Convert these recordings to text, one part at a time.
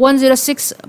106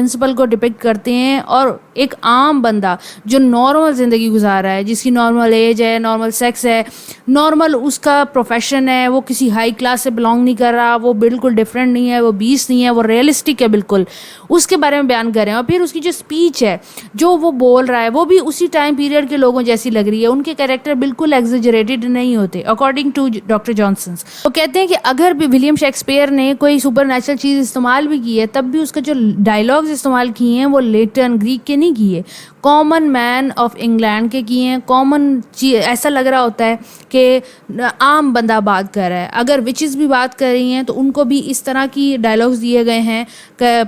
principal کو depict کرتے ہیں, اور ایک عام بندہ جو نارمل زندگی گزار رہا ہے, جس کی نارمل ایج ہے, نارمل سیکس ہے, نارمل اس کا پروفیشن ہے, وہ کسی ہائی کلاس سے بلانگ نہیں کر رہا, وہ بالکل ڈفرینٹ نہیں ہے, وہ بیس نہیں ہے, وہ ریئلسٹک ہے بالکل, اس کے بارے میں بیان کر رہے ہیں. اور پھر اس کی جو اسپیچ ہے, جو وہ بول رہا ہے, وہ بھی اسی ٹائم پیریڈ کے لوگوں جیسی لگ رہی ہے. ان کے کیریکٹر بالکل ایگزیجریٹڈ نہیں ہوتے اکارڈنگ ٹو ڈاکٹر جانسنس. وہ کہتے ہیں کہ اگر بھی ولیم شیکسپیئر نے کوئی سپر نیچرل چیز استعمال بھی کی ہے, تب بھی اس کا جو ڈائلاگز استعمال کیے ہیں وہ لیٹن گریک کے نہیں کیے, کامن مین آف انگلینڈ کے کیے ہیں. کامن ایسا لگ رہا ہوتا ہے کہ عام بندہ بات کر رہا ہے. اگر وچز بھی بات کر رہی ہیں تو ان کو بھی اس طرح کی ڈائلاگز دیے گئے ہیں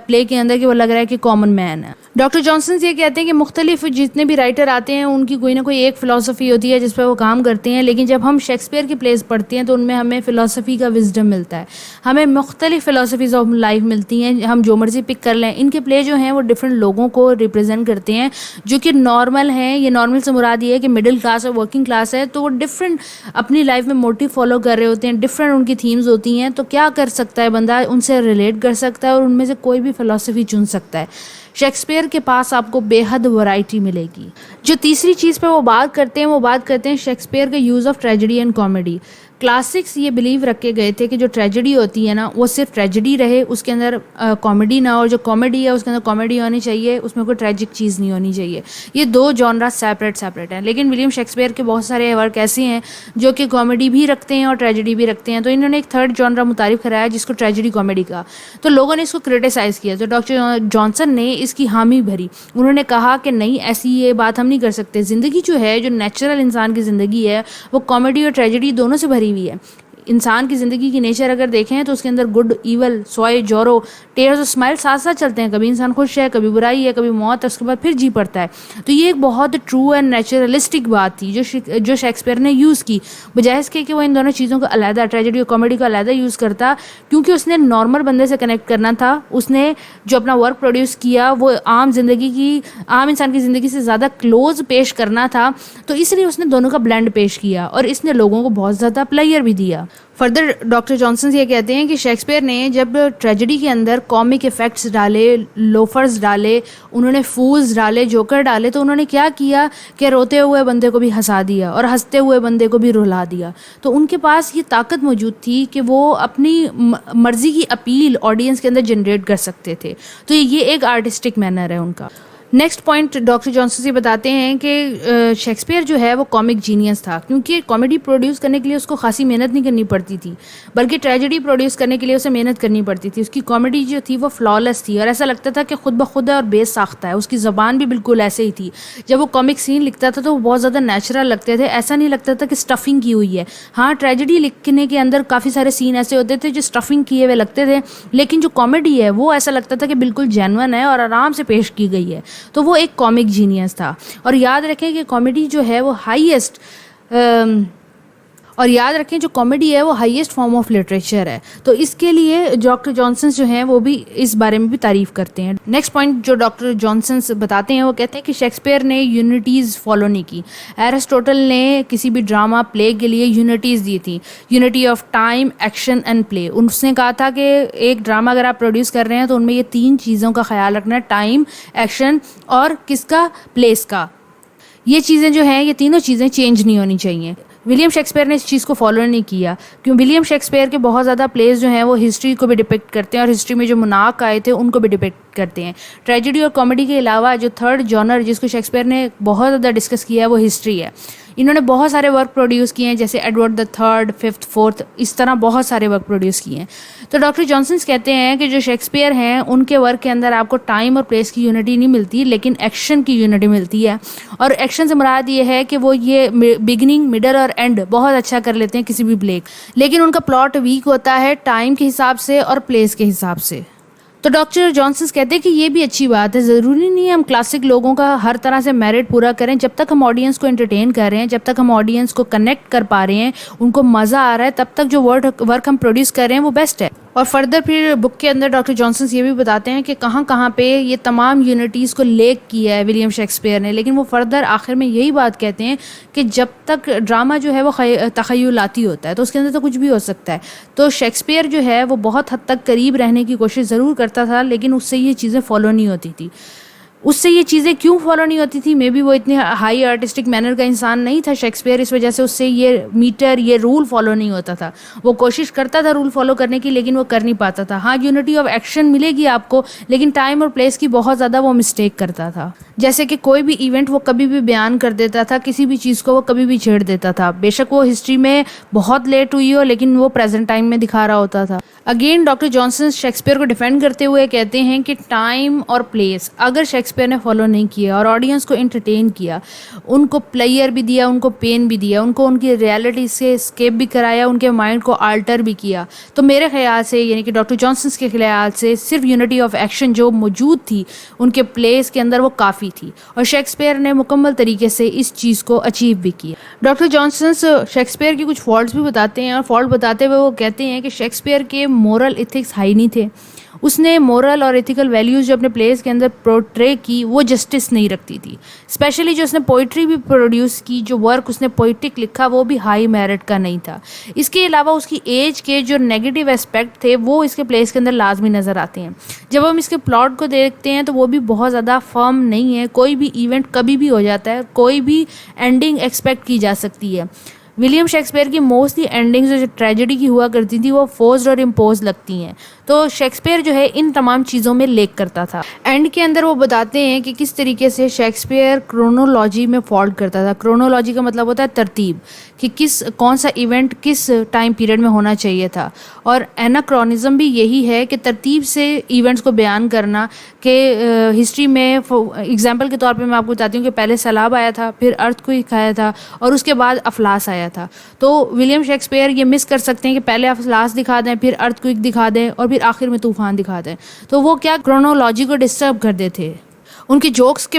پلے کے اندر کہ وہ لگ رہا ہے کہ کامن مین ہے. ڈاکٹر جانسنس یہ کہتے ہیں کہ مختلف جتنے بھی رائٹر آتے ہیں ان کی کوئی نہ کوئی ایک فلسفی ہوتی ہے جس پہ وہ کام کرتے ہیں, لیکن جب ہم شیکسپیئر کی پلیز پڑھتے ہیں تو ان میں ہمیں فلسفی کا وزڈم ملتا ہے, ہمیں مختلف فلسفیز آف لائف ملتی ہیں. ہم جو مرضی پک کر لیں, ان کے پلے جو ہیں وہ ڈفرینٹ لوگوں کو ریپرزینٹ کرتے ہیں جو کہ نارمل ہیں. یہ نارمل سے مراد یہ ہے کہ مڈل کلاس اور ورکنگ کلاس ہے, تو وہ ڈفرینٹ اپنی لائف میں موٹیو فالو کر رہے ہوتے ہیں, ڈفرینٹ ان کی تھیمز ہوتی ہیں. تو کیا کر سکتا ہے بندہ, ان سے ریلیٹ کر سکتا ہے اور ان میں سے کوئی بھی فلسفی چن سکتا ہے. شیکسپیئر کے پاس آپ کو بے حد ورائٹی ملے گی. جو تیسری چیز پہ وہ بات کرتے ہیں شیکسپیئر کا use of tragedy and comedy. Classics یہ بلیو رکھے گئے تھے کہ جو ٹریجڈی ہوتی ہے نا وہ صرف ٹریجڈی رہے, اس کے اندر کامیڈی نہ, اور جو کامیڈی ہے اس کے اندر کامیڈی ہونی چاہیے, اس میں کوئی ٹریجک چیز نہیں ہونی چاہیے. یہ دو جانرا سیپریٹ ہیں. لیکن ولیم شیکسپیئر کے بہت سارے ورک ایسے ہیں جو کہ کامیڈی بھی رکھتے ہیں اور ٹریجڈی بھی رکھتے ہیں. تو انہوں نے ایک تھرڈ جانرا متعارف کرایا جس کو ٹریجڈی کامیڈی کا. تو لوگوں نے اس کو کرٹیسائز کیا, تو ڈاکٹر جانسن نے اس کی حامی بھری. انہوں نے کہا کہ نہیں, ایسی یہ بات ہم نہیں کر سکتے. زندگی جو ہے, جو نیچرل انسان کی زندگی ہے, وہ کامیڈی اور ٹریجڈی دونوں سے بھری ہوئی ہے. انسان کی زندگی کی نیچر اگر دیکھیں تو اس کے اندر گڈ ایول سوائے جورو ٹیئرز اور اسمائل ساتھ ساتھ چلتے ہیں. کبھی انسان خوش ہے, کبھی برائی ہے, کبھی موت ہے, اس کے بعد پھر جی پڑتا ہے. تو یہ ایک بہت ٹرو اینڈ نیچرلسٹک بات تھی جو شیکسپیئر نے یوز کی, بجائے اس کے کہ وہ ان دونوں چیزوں کو علیحدہ, ٹریجڈی اور کامیڈی کو علیحدہ یوز کرتا, کیونکہ اس نے نارمل بندے سے کنیکٹ کرنا تھا. اس نے جو اپنا ورک پروڈیوس کیا وہ عام انسان کی زندگی سے زیادہ کلوز پیش کرنا تھا, تو اس لیے اس نے دونوں کا بلینڈ پیش کیا, اور اس نے لوگوں کو بہت زیادہ پلیئر بھی دیا. فردر ڈاکٹر جانسن یہ کہتے ہیں کہ شیکسپیئر نے جب ٹریجڈی کے اندر کامک ایفیکٹس ڈالے, لوفرز ڈالے, انہوں نے فولز ڈالے, جوکر ڈالے, تو انہوں نے کیا کیا کہ روتے ہوئے بندے کو بھی ہنسا دیا اور ہنستے ہوئے بندے کو بھی رلا دیا. تو ان کے پاس یہ طاقت موجود تھی کہ وہ اپنی مرضی کی اپیل آڈینس کے اندر جنریٹ کر سکتے تھے. تو یہ ایک آرٹسٹک مینر ہے ان کا. نیکسٹ پوائنٹ ڈاکٹر جانسن سے بتاتے ہیں کہ شیکسپیئر جو ہے وہ کامک جینیس تھا, کیونکہ کامیڈی پروڈیوس کرنے کے لیے اس کو خاصی محنت نہیں کرنی پڑتی تھی, بلکہ ٹریجڈی پروڈیوس کرنے کے لیے اسے محنت کرنی پڑتی تھی. اس کی کامیڈی جو تھی وہ فلالیس تھی, اور ایسا لگتا تھا کہ خود بخود ہے اور بے ساختہ ہے. اس کی زبان بھی بالکل ایسے ہی تھی. جب وہ کامک سین لکھتا تھا تو وہ بہت زیادہ نیچرل لگتے تھے, ایسا نہیں لگتا تھا کہ اسٹفنگ کی ہوئی ہے. ہاں, ٹریجڈی لکھنے کے اندر کافی سارے سین ایسے ہوتے تھے جو اسٹفنگ کیے ہوئے لگتے تھے, لیکن جو کامیڈی ہے وہ ایسا لگتا تھا کہ بالکل جینون ہے اور آرام سے پیش کی گئی ہے. تو وہ ایک کامک جینیس تھا. اور یاد رکھیں کہ کامیڈی جو ہے وہ جو کامیڈی ہے وہ ہائیسٹ فارم آف لٹریچر ہے. تو اس کے لیے ڈاکٹر جانسنس جو ہیں وہ بھی اس بارے میں بھی تعریف کرتے ہیں. نیکسٹ پوائنٹ جو ڈاکٹر جانسنس بتاتے ہیں وہ کہتے ہیں کہ شیکسپیئر نے یونٹیز فالو نہیں کی. ایرسٹوٹل نے کسی بھی ڈرامہ پلے کے لیے یونٹیز دی تھی, unity of time, action and play. اس نے کہا تھا کہ ایک ڈرامہ اگر آپ پروڈیوس کر رہے ہیں تو ان میں یہ 3 چیزوں کا خیال رکھنا ہے, ٹائم, ایکشن اور کس کا, پلیس کا. یہ چیزیں جو ہیں, یہ تینوں چیزیں چینج نہیں ہونی چاہیے. ولیم شیکسپیئر نے اس چیز کو فالو نہیں کیا, کیوں ولیم شیکسپیئر کے بہت زیادہ پلیز جو ہیں وہ ہسٹری کو بھی ڈپکٹ کرتے ہیں, اور ہسٹری میں جو مناق آئے تھے ان کو بھی ڈپکٹ کرتے ہیں. ٹریجڈی اور کامیڈی کے علاوہ جو تھرڈ جانر جس کو شیکسپیئر نے بہت زیادہ ڈسکس کیا ہے وہ ہسٹری ہے. انہوں نے بہت سارے ورک پروڈیوس کیے ہیں, جیسے Edward the third, 5th, 4th, اس طرح بہت سارے ورک پروڈیوس کیے ہیں. تو ڈاکٹر جانسنس کہتے ہیں کہ جو شیکسپیئر ہیں ان کے ورک کے اندر آپ کو ٹائم اور پلیس کی یونٹی نہیں ملتی, لیکن ایکشن کی یونٹی ملتی ہے. اور ایکشن سے مراد یہ ہے کہ وہ یہ بگننگ, مڈل اور اینڈ بہت اچھا کر لیتے ہیں کسی بھی پلے, لیکن ان کا پلاٹ ویک ہوتا ہے ٹائم کے حساب سے اور پلیس کے حساب سے. تو ڈاکٹر جانسنس کہتے ہیں کہ یہ بھی اچھی بات ہے, ضروری نہیں ہے ہم کلاسک لوگوں کا ہر طرح سے میرٹ پورا کریں. جب تک ہم آڈینس کو انٹرٹین کر رہے ہیں, جب تک ہم آڈینس کو کنیکٹ کر پا رہے ہیں, ان کو مزہ آ رہا ہے, تب تک جو ورک ہم پروڈیوس کر رہے ہیں وہ بیسٹ ہے. اور فردر پھر بک کے اندر ڈاکٹر جانسنس یہ بھی بتاتے ہیں کہ کہاں کہاں پہ یہ تمام یونٹیز کو لیک کیا ہے ولیم شیکسپیئر نے، لیکن وہ فردر آخر میں یہی بات کہتے ہیں کہ جب تک ڈرامہ جو ہے وہ تخیلاتی ہوتا ہے تو اس کے اندر تو کچھ بھی ہو سکتا ہے. تو شیکسپیئر جو ہے وہ بہت حد تک قریب رہنے کی کوشش ضرور کرتا تھا، لیکن اس سے یہ چیزیں فالو نہیں ہوتی تھی. اس سے یہ چیزیں کیوں فالو نہیں ہوتی تھی؟ مے بی وہ اتنے ہائی آرٹسٹک مینر کا انسان نہیں تھا شیکسپیئر، اس وجہ سے اس سے یہ میٹر، یہ رول فالو نہیں ہوتا تھا. وہ کوشش کرتا تھا رول فالو کرنے کی، لیکن وہ کر نہیں پاتا تھا. ہاں یونٹی آف ایکشن ملے گی آپ کو، لیکن ٹائم اور پلیس کی بہت زیادہ وہ مسٹیک کرتا تھا. جیسے کہ کوئی بھی ایونٹ وہ کبھی بھی بیان کر دیتا تھا، کسی بھی چیز کو وہ کبھی بھی چھیڑ دیتا تھا، بے شک وہ ہسٹری میں بہت لیٹ ہوئی ہو لیکن وہ پریزنٹ ٹائم میں دکھا رہا ہوتا تھا. اگین ڈاکٹر جانسن شیکسپیئر کو ڈیفینڈ کرتے ہوئے کہتے ہیں کہ ٹائم اور پلیس اگر شیکسپیئر نے فالو نہیں کیا اور آڈینس کو انٹرٹین کیا، ان کو پلیئر بھی دیا، ان کو پین بھی دیا، ان کو ان کی ریالٹی سے اسکیپ بھی کرایا، ان کے مائنڈ کو آلٹر بھی کیا، تو میرے خیال سے یعنی کہ ڈاکٹر جانسنس کے خیال سے صرف یونٹی آف ایکشن جو موجود تھی ان کے پلیس کے اندر وہ کافی تھی، اور شیکسپیئر نے مکمل طریقے سے اس چیز کو اچیو بھی کیا. ڈاکٹر جانسنس شیکسپیئر کی کچھ فالٹس بھی بتاتے ہیں، اور فالٹ بتاتے ہوئے وہ کہتے ہیں کہ شیکسپیئر کے مورل ایتھکس ہائی نہیں تھے. اس نے مورل اور ایتھیکل ویلیوز جو اپنے پلیز کے اندر پورٹرے کی وہ جسٹس نہیں رکھتی تھی. اسپیشلی جو اس نے پوئٹری بھی پروڈیوس کی، جو ورک اس نے پوئٹک لکھا وہ بھی ہائی میرٹ کا نہیں تھا. اس کے علاوہ اس کی ایج کے جو نیگیٹو اسپیکٹ تھے وہ اس کے پلیز کے اندر لازمی نظر آتے ہیں. جب ہم اس کے پلاٹ کو دیکھتے ہیں تو وہ بھی بہت زیادہ فرم نہیں ہے، کوئی بھی ایونٹ کبھی بھی ہو جاتا ہے، کوئی بھی اینڈنگ ایکسپیکٹ کی جا سکتی ہے. ولیم شیکسپیئر کی موسٹلی اینڈنگز جو ٹریجڈی کی ہوا کرتی تھی وہ فورسڈ اور امپوز لگتی ہیں، تو شیکسپیئر جو ہے ان تمام چیزوں میں لیک کرتا تھا. اینڈ کے اندر وہ بتاتے ہیں کہ کس طریقے سے شیکسپیئر کرونولوجی میں فالٹ کرتا تھا. کرونولوجی کا مطلب ہوتا ہے ترتیب، کہ کون سا ایونٹ کس ٹائم پیریڈ میں ہونا چاہیے تھا، اور ایناکرونزم بھی یہی ہے کہ ترتیب سے ایونٹس کو بیان کرنا. کہ ہسٹری میں اگزامپل کے طور پہ میں آپ کو بتاتی ہوں کہ پہلے سیلاب آیا تھا، پھر ارتھ کوئک آیا تھا، اور اس کے بعد افلاس آیا تھا. تو ولیم شیکسپیئر یہ مس کر سکتے ہیں کہ پہلے افلاس دکھا دیں، پھر ارتھ کوئک دکھا دیں، اور پھر آخر میں طوفان دکھا دیں. تو وہ کیا کرونولوجی کو ڈسٹرب کر دیتے تھے. ان کے جوکس کے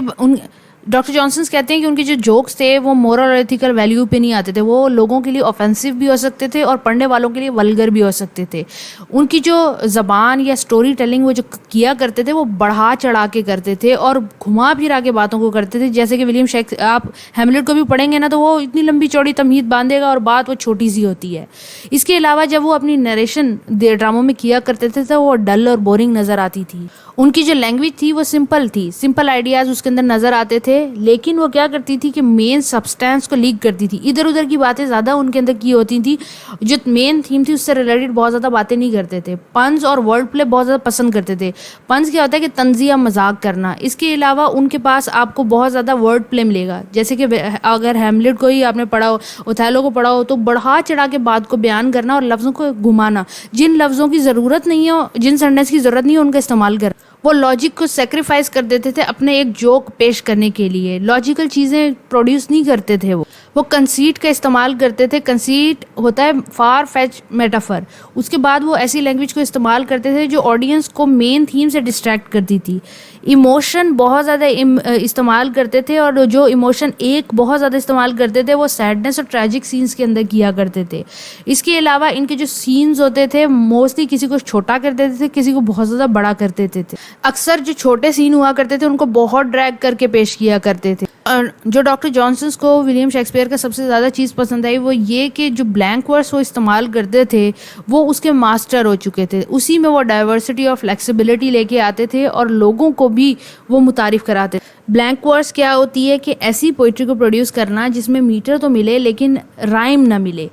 ڈاکٹر جانسنس کہتے ہیں کہ ان کے جو جوکس تھے وہ مورل اور ایتھیکل ویلیو پہ نہیں آتے تھے، وہ لوگوں کے لیے آفینسو بھی ہو سکتے تھے اور پڑھنے والوں کے لیے ولگر بھی ہو سکتے تھے. ان کی جو زبان یا سٹوری ٹیلنگ وہ جو کیا کرتے تھے وہ بڑھا چڑھا کے کرتے تھے اور گھما پھرا کے باتوں کو کرتے تھے. جیسے کہ ولیم شیکسپیئر آپ ہیملیٹ کو بھی پڑھیں گے نا تو وہ اتنی لمبی چوڑی تمہید باندھے گا اور بات وہ چھوٹی سی ہوتی ہے. اس کے علاوہ جب وہ اپنی نریشن ڈراموں میں کیا کرتے تھے تو وہ ڈل اور بورنگ نظر آتی تھی. ان کی جو لینگویج تھی وہ سمپل تھی، سمپل آئیڈیاز اس کے اندر نظر آتے تھے، لیکن وہ کیا کرتی تھی کہ مین سبسٹینس کو لیک کرتی تھی. ادھر ادھر کی باتیں زیادہ ان کے اندر کی ہوتی تھیں، جو مین تھیم تھی اس سے ریلیٹڈ بہت زیادہ باتیں نہیں کرتے تھے. پنز اور ورڈ پلے بہت زیادہ پسند کرتے تھے. پنز کیا ہوتا ہے کہ طنزیہ مذاق کرنا. اس کے علاوہ ان کے پاس آپ کو بہت زیادہ ورڈ پلے ملے گا، جیسے کہ اگر ہیملیٹ کو ہی آپ نے پڑھا ہو، اوتھیلو کو پڑھا ہو، تو بڑھا چڑھا کے بات کو بیان کرنا اور لفظوں کو گھمانا، جن لفظوں کی ضرورت نہیں ہو، جن سینٹینس کی ضرورت نہیں ہو ان کا استعمال کرنا. وہ لاجک کو سیکریفائز کر دیتے تھے اپنے ایک جوک پیش کرنے کے لیے. لاجیکل چیزیں پروڈیوس نہیں کرتے تھے، وہ کنسیٹ کا استعمال کرتے تھے. کنسیٹ ہوتا ہے فار فیچ میٹافر. اس کے بعد وہ ایسی لینگویج کو استعمال کرتے تھے جو آڈینس کو مین تھیم سے ڈسٹریکٹ کرتی تھی. ایموشن بہت زیادہ استعمال کرتے تھے، اور جو ایموشن ایک بہت زیادہ استعمال کرتے تھے وہ سیڈنس اور ٹریجک سینز کے اندر کیا کرتے تھے. اس کے علاوہ ان کے جو سینز ہوتے تھے موسٹلی کسی کو چھوٹا کر دیتے تھے، کسی کو بہت زیادہ بڑا کر دیتے تھے. اکثر جو چھوٹے سین ہوا کرتے تھے ان کو بہت ڈریگ کر کے پیش کیا کرتے تھے. اور جو ڈاکٹر جانسنس کو ولیم شیکسپیئر کا سب سے زیادہ چیز پسند آئی وہ یہ کہ جو بلینک ورس وہ استعمال کرتے تھے وہ اس کے ماسٹر ہو چکے تھے. اسی میں وہ ڈائیورسٹی اور فلیکسیبلٹی لے کے آتے تھے اور لوگوں کو بھی وہ متعارف کراتے. بلینک ورس کیا ہوتی ہے کہ ایسی پوئٹری کو پروڈیوس کرنا جس میں میٹر تو ملے لیکن رائم نہ ملے.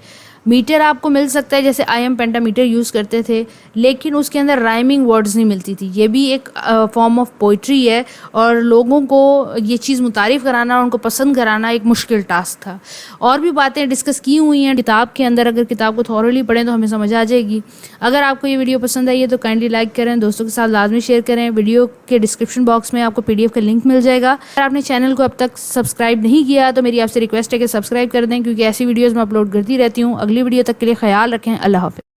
میٹر آپ کو مل سکتا ہے، جیسے آئی ایم پینٹا میٹر یوز کرتے تھے، لیکن اس کے اندر رائمنگ ورڈز نہیں ملتی تھی. یہ بھی ایک فارم آف پوئٹری ہے اور لوگوں کو یہ چیز متعارف کرانا اور ان کو پسند کرانا ایک مشکل ٹاسک تھا. اور بھی باتیں ڈسکس کی ہوئی ہیں کتاب کے اندر، اگر کتاب کو تھورلی پڑھیں تو ہمیں سمجھ آ جائے گی. اگر آپ کو یہ ویڈیو پسند آئی ہے تو کائنڈلی لائک کریں، دوستوں کے ساتھ لازمی شیئر کریں. ویڈیو کے ڈسکرپشن باکس میں آپ کو PDF کا لنک مل جائے گا. اگر آپ نے چینل کو اب تک سبسکرائب نہیں کیا تو میری آپ سے ریکویسٹ ہے کہ سبسکرائب کر دیں، کیونکہ ایسی ویڈیوز میں اپلوڈ کرتی رہتی ہوں. اگلی ویڈیو تک کے لیے خیال رکھیں. اللہ حافظ.